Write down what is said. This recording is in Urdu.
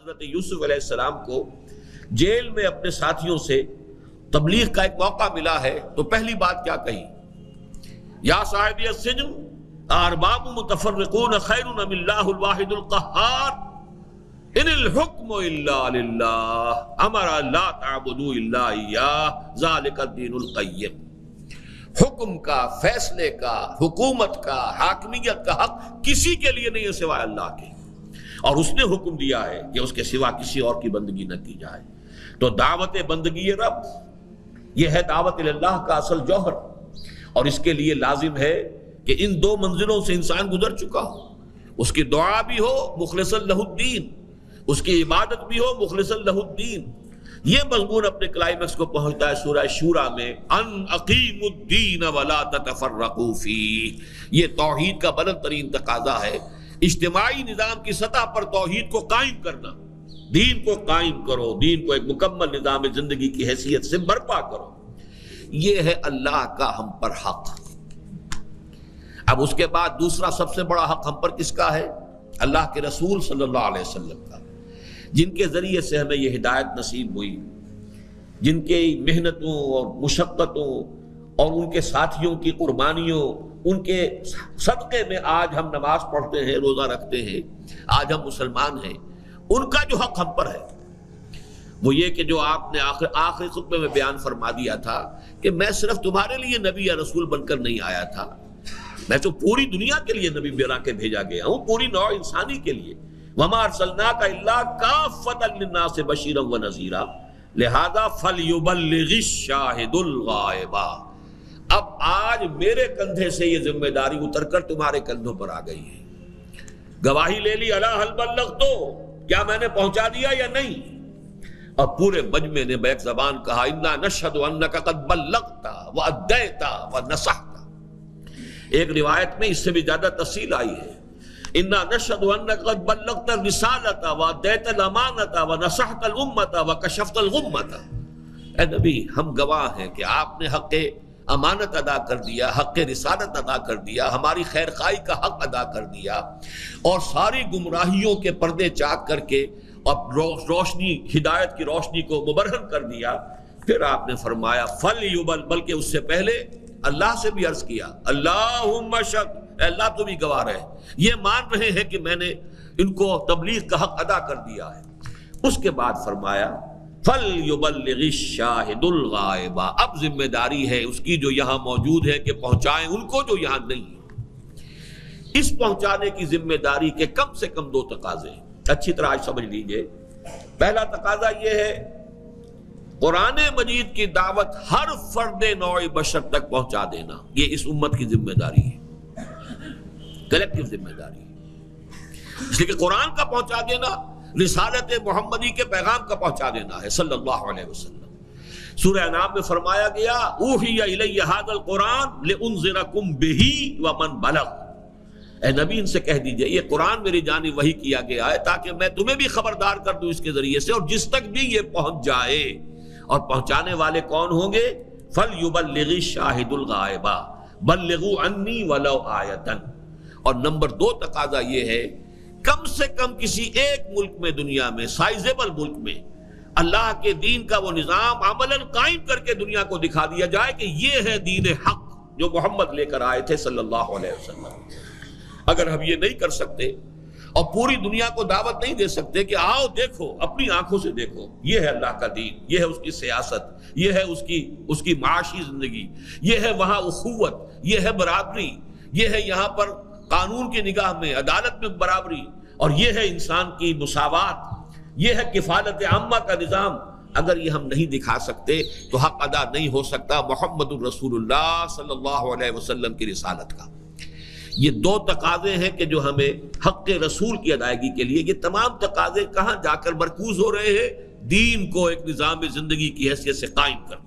حضرت یوسف علیہ السلام کو جیل میں اپنے ساتھیوں سے تبلیغ کا ایک موقع ملا ہے تو پہلی بات کیا کہی؟ یا صاحبی السجن ارباب متفرقون خیر ام اللہ الواحد القہار ان الحکم الا للہ امر لا تعبدوا الا ایاہ ذالک الدین القیم۔ حکم کا، فیصلے کا، حکومت کا، حاکمیت کا حق کسی کے لیے نہیں ہے سوائے اللہ کے، اور اس نے حکم دیا ہے کہ اس کے سوا کسی اور کی بندگی نہ کی جائے۔ تو دعوت بندگی رب یہ ہے دعوت اللہ کا اصل جوہر، اور اس کے لیے لازم ہے کہ ان دو منزلوں سے انسان گزر چکا ہو، اس کی دعا بھی ہو مخلصا لہ الدین، اس کی عبادت بھی ہو مخلصا لہ الدین۔ یہ مضمون اپنے کلائمیکس کو پہنچتا ہے سورہ شورى میں، ان اقیموا الدین ولا تتفرقوا فیہ۔ یہ توحید کا بلند ترین تقاضا ہے، اجتماعی نظام کی سطح پر توحید کو قائم کرنا، دین کو قائم کرو، دین کو ایک مکمل نظام زندگی کی حیثیت سے برپا کرو۔ یہ ہے اللہ کا ہم پر حق۔ اب اس کے بعد دوسرا سب سے بڑا حق ہم پر کس کا ہے؟ اللہ کے رسول صلی اللہ علیہ وسلم کا، جن کے ذریعے سے ہمیں یہ ہدایت نصیب ہوئی، جن کے محنتوں اور مشقتوں اور ان کے ساتھیوں کی قربانیوں، ان کے صدقے میں آج ہم نماز پڑھتے ہیں، روزہ رکھتے ہیں، آج ہم مسلمان ہیں۔ ان کا جو حق ہم پر ہے وہ یہ کہ جو آپ نے آخری خطبے میں بیان فرما دیا تھا کہ میں صرف تمہارے لیے نبی یا رسول بن کر نہیں آیا تھا، میں تو پوری دنیا کے لیے نبی بنا کے بھیجا گیا ہوں، پوری نوع انسانی کے لیے۔ وَمَا أَرْسَلْنَاكَ إِلَّا كَافَّةً لِلنَّاسِ بَشِيرًا وَنَذِيرًا لہذا فَلْيُبَلِّغِ الشَّاهِدُ الْغَائِبَ۔ اب آج میرے کندھے سے یہ ذمہ داری اتر کر تمہارے کندھوں پر آ گئی ہے۔ گواہی لے لی، الا هل بلغت، کیا میں نے پہنچا دیا یا نہیں؟ اور پورے مجمع نے بیک زبان کہا انا نشہد انک قد بلغت وادیت ونصحت۔ ایک روایت میں اس سے بھی زیادہ تفصیل آئی ہے، انا نشہد انک قد بلغت الرسالۃ وادیت الامانۃ ونصحت الامۃ وکشفت الغمۃ۔ اے نبی، ہم گواہ ہیں کہ آپ نے حق امانت ادا کر دیا، حق رسالت ادا کر دیا، ہماری خیر خواہی کا حق ادا کر دیا، اور ساری گمراہیوں کے پردے چاک کر کے اور روشنی، ہدایت کی روشنی کو مبرہن کر دیا۔ پھر آپ نے فرمایا فَلْيُبَلِّغْ، بلکہ اس سے پہلے اللہ سے بھی عرض کیا اللہم اشہد، اے اللہ تو بھی گواہ رہے، یہ مان رہے ہیں کہ میں نے ان کو تبلیغ کا حق ادا کر دیا ہے۔ اس کے بعد فرمایا فَلْيُبَلِّغِ الشَّاهِدُ الْغَائِبَ، اب ذمہ داری ہے اس کی جو یہاں موجود ہے کہ پہنچائیں ان کو جو یہاں نہیں ہے۔ اس پہنچانے کی ذمہ داری کے کم سے کم دو تقاضے ہیں، اچھی طرح آج سمجھ لیجئے۔ پہلا تقاضا یہ ہے قرآن مجید کی دعوت ہر فرد نوع بشر تک پہنچا دینا، یہ اس امت کی ذمہ داری ہے، کلیکٹیو ذمہ داری ہے۔ اس لیے کہ قرآن کا پہنچا دینا رسالت محمدی کے پیغام کا پہنچا دینا ہے صلی اللہ علیہ وسلم۔ سورہ انعام میں فرمایا گیا اوحی الی ھذا القرآن لانذرکم بہ ومن بلغ، اے نبی ان سے کہہ دیجئے یہ قرآن میری جانب وحی کیا گیا ہے تاکہ میں تمہیں بھی خبردار کر دوں اس کے ذریعے سے، اور جس تک بھی یہ پہنچ جائے۔ اور پہنچانے والے کون ہوں گے؟ فَلْيُبَلِّغِ الشَّاهِدُ الْغَائِبَ بَلِّغُوا عَنِّي وَلَوْ آیَةً۔ اور نمبر دو تقاضا یہ ہے کم سے کم کسی ایک ملک میں، دنیا میں، سائزیبل ملک میں، اللہ کے دین کا وہ نظام عملاً قائم کر کے دنیا کو دکھا دیا جائے کہ یہ ہے دین حق جو محمد لے کر آئے تھے صلی اللہ علیہ وسلم۔ اگر ہم یہ نہیں کر سکتے اور پوری دنیا کو دعوت نہیں دے سکتے کہ آؤ دیکھو، اپنی آنکھوں سے دیکھو، یہ ہے اللہ کا دین، یہ ہے اس کی سیاست، یہ ہے اس کی معاشی زندگی، یہ ہے وہاں اخوت، یہ ہے برابری، یہ ہے یہاں پر قانون کی نگاہ میں عدالت میں برابری، اور یہ ہے انسان کی مساوات، یہ ہے کفالت عامہ کا نظام۔ اگر یہ ہم نہیں دکھا سکتے تو حق ادا نہیں ہو سکتا محمد الرسول اللہ صلی اللہ علیہ وسلم کی رسالت کا۔ یہ دو تقاضے ہیں کہ جو ہمیں حق رسول کی ادائیگی کے لیے، یہ تمام تقاضے کہاں جا کر مرکوز ہو رہے ہیں؟ دین کو ایک نظام زندگی کی حیثیت سے قائم کرنا۔